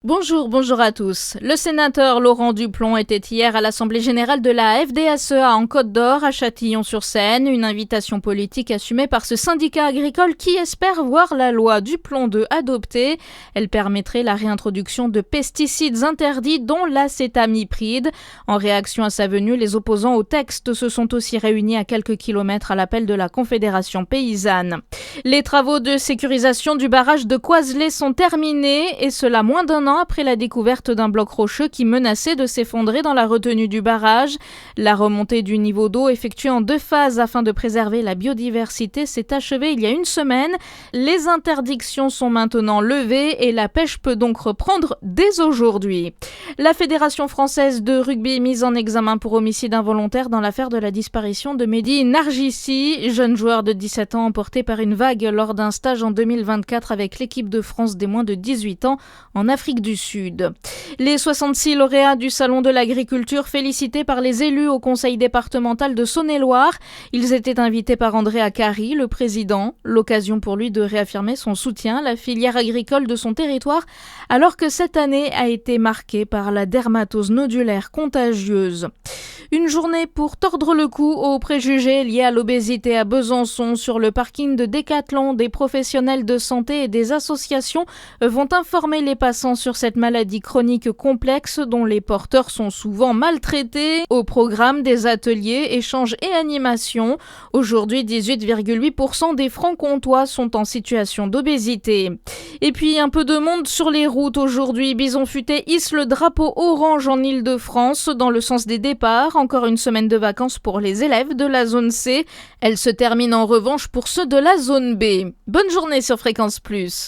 Bonjour à tous. Le sénateur Laurent Duplon était hier à l'Assemblée générale de la FDSEA en Côte d'Or à Châtillon-sur-Seine, une invitation politique assumée par ce syndicat agricole qui espère voir la loi Duplon 2 adoptée. Elle permettrait la réintroduction de pesticides interdits dont l'acétamipride. En réaction à sa venue, les opposants au texte se sont aussi réunis à quelques kilomètres à l'appel de la Confédération paysanne. Les travaux de sécurisation du barrage de Coiselet sont terminés et cela moins d'un an après la découverte d'un bloc rocheux qui menaçait de s'effondrer dans la retenue du barrage. La remontée du niveau d'eau effectuée en 2 phases afin de préserver la biodiversité s'est achevée il y a une semaine. Les interdictions sont maintenant levées et la pêche peut donc reprendre dès aujourd'hui. La Fédération française de rugby est mise en examen pour homicide involontaire dans l'affaire de la disparition de Mehdi Nargissi, jeune joueur de 17 ans emporté par une vague lors d'un stage en 2024 avec l'équipe de France des moins de 18 ans en Afrique du Sud. Les 66 lauréats du Salon de l'Agriculture félicités par les élus au conseil départemental de Saône-et-Loire. Ils étaient invités par André Carry, le président. L'occasion pour lui de réaffirmer son soutien à la filière agricole de son territoire, alors que cette année a été marquée par la dermatose nodulaire contagieuse. Une journée pour tordre le cou aux préjugés liés à l'obésité à Besançon. Sur le parking de Décathlon, des professionnels de santé et des associations vont informer les passants sur cette maladie chronique complexe dont les porteurs sont souvent maltraités. Au programme des ateliers, échanges et animations. Aujourd'hui, 18,8% des Francs-Comtois sont en situation d'obésité. Et puis un peu de monde sur les routes aujourd'hui. Bison Futé hisse le drapeau orange en Île-de-France dans le sens des départs. Encore une semaine de vacances pour les élèves de la zone C. Elle se termine en revanche pour ceux de la zone B. Bonne journée sur Fréquence Plus.